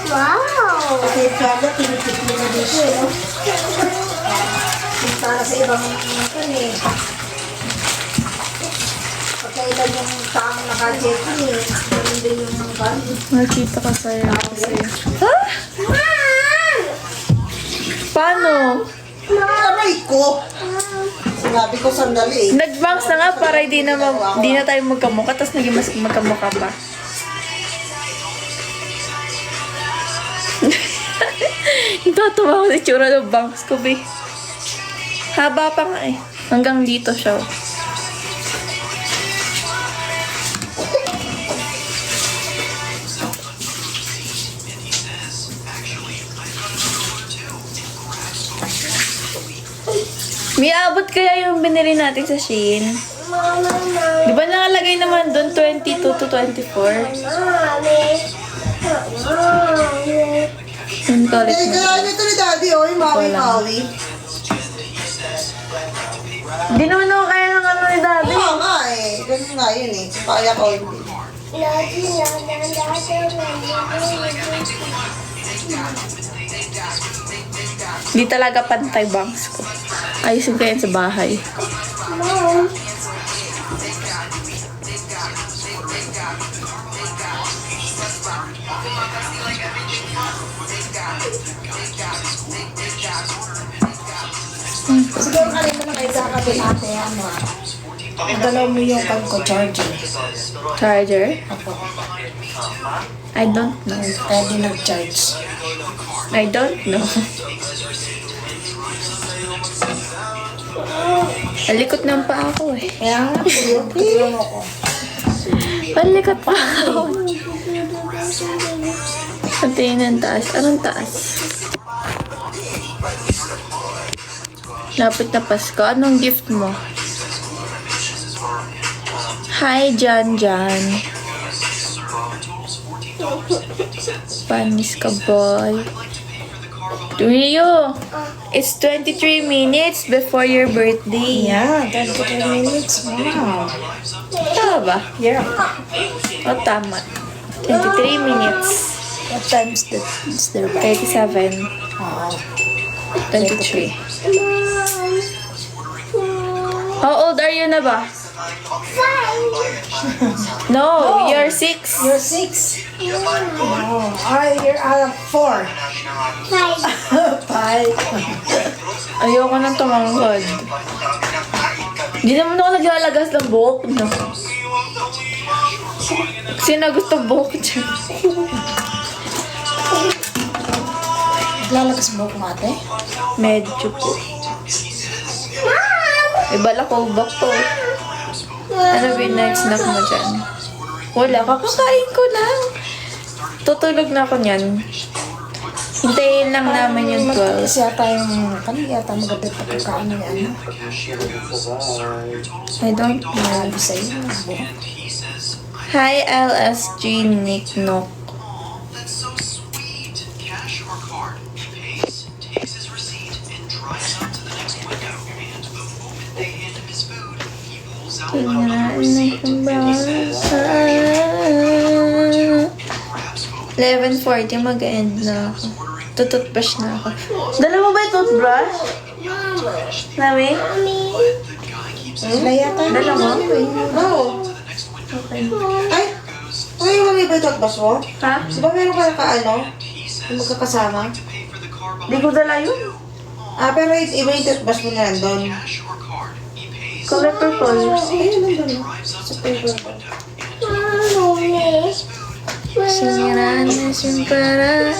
Wow. Okay, Carla, pinipit mo na dito, no? Kung para sa ibang kan eh. Pagkailan yung taong naka-check-in eh. Ganun din yung kan. Nakita ka sa'yo. Ha? Mom. Paano? Aray ko! Sinabi ko sandali eh. Nag-bangs na nga para di na tayo magkamukha, tapos naging mas magkamukha pa. Natatawa ko sa itsura ng bangs ko, be. Haba pa nga eh. Hanggang dito siya. May abot kaya yung binili natin sa Shein? Di ba nakalagay naman doon 22 to 24? Yung toilet Eh, na. kaya nito ni Daddy, oh, yung Maui-Maui. Di naman ako kaya ng ano ni Daddy. Oo nga eh. Ganun nga yun eh. Kaya ko hindi. Di talaga pantay bangs ko. Ayusin ko yan sa bahay. Siguro kanina na kayo kakabit ate, ano ah. Dalaw mo yung kan ko, charger. Charger? I don't know. Kaya di nag-charge. I don't know. Alikot ng pa ako eh. Kaya nga, tulong mo ko. Alikot pa ako. Ang tingin ng taas. Anong taas? Lapit na Pasko. Anong gift mo? Hi, Jan Jan. Panis ka, boy. Rio, it's 23 minutes before your birthday. Yeah, 23 minutes. Wow. Tama ba? Yeah. O, tama. 23 minutes. What time is their back? 37. Oh. 23. How old are you na ba? No, you're 6. You're 6. Oh, you're 4. 5. Ayoko nang tumangkod. Hindi naman ako naglalagas ng buhok, no? Sino gusto buhok dyan? Lalakas mo kung ate? Medyo po. May balakobak po. Ano ba yung next snack mo dyan? Wala, kakakain ko lang. Tutulog na ako niyan. Hintayin lang namin yung 12. Kasi yata yung, yata maganda pa pagkaan ng ano. I don't know. Sabi sa'yo, buhok. Hi, LSG Nick Nook. That's so sweet. Cash or card? He pays, takes his receipt, and drives up to the next window. And the moment they hand him his food, he pulls out a receipt and he says, 11:40, mag-end na ako. Tututbrush na ako. Dala mo ba yung toothbrush? Nami? Wala yata. Dala mo? Oo. Ay, wala ba ito at bus mo? Ha? Di ba meron ka ano? Yung magkakasama? Di ko dala yun. Pero iba yung toothbrush mo na nandun. Color purple. Ayun, nandun. Sa paper ba? Siniraan na simpara.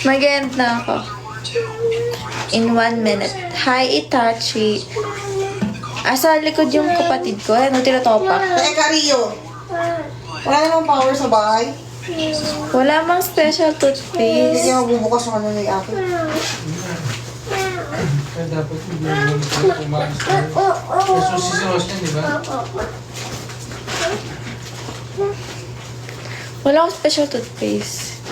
Mag-end na ako. In 1 minute. Hi, Itachi. Asa likod yung kapatid ko. Ano, tinatopak? Teka, Rio. Wala namang power sa bahay. Wala mang special Hindi toothpaste. niya mabubukas yung ano ni Aki. Kaya dapat hindi mo kumain sa Kasi sisiros niya, di ba? Wala akong special toothpaste.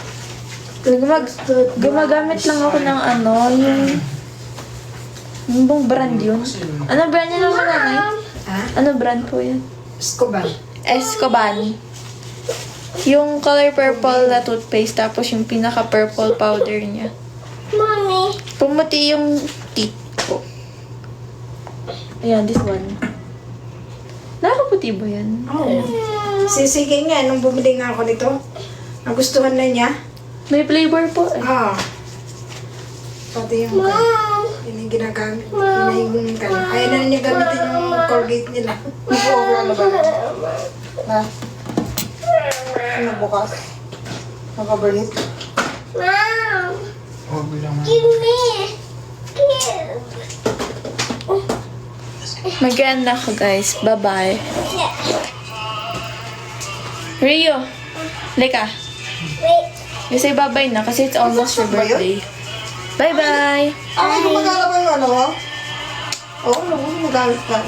Gumagamit lang ako ng ano, yung bang brand yun? Ano brand yun naman nanay? Ha? Ano brand po yun? Escobar. Escoban. Yung color purple na toothpaste, tapos yung pinaka-purple powder niya. Mommy. Pumuti yung teeth ko. Ayan, this one. Nakaputi ba yan? Oo. Sige nga, nung bumili nga ako nito, nagustuhan na niya. May flavor po eh. Ah. Pati yung yun yung ginagamit. Hinahingon ka na. Ayaw na niya gamitin yung Colgate nila. Mag-over ano ba na? Na? Ano bukas? Mag-overheat? Mom. O, bilang mo. Give me. Give. Mag-end na ako guys. Bye-bye. Rio, lika. Wait. You say bye-bye na kasi it's almost your birthday. Bye-bye! Ako, mag-alap ang ano mo? Oo, mag-alap ka.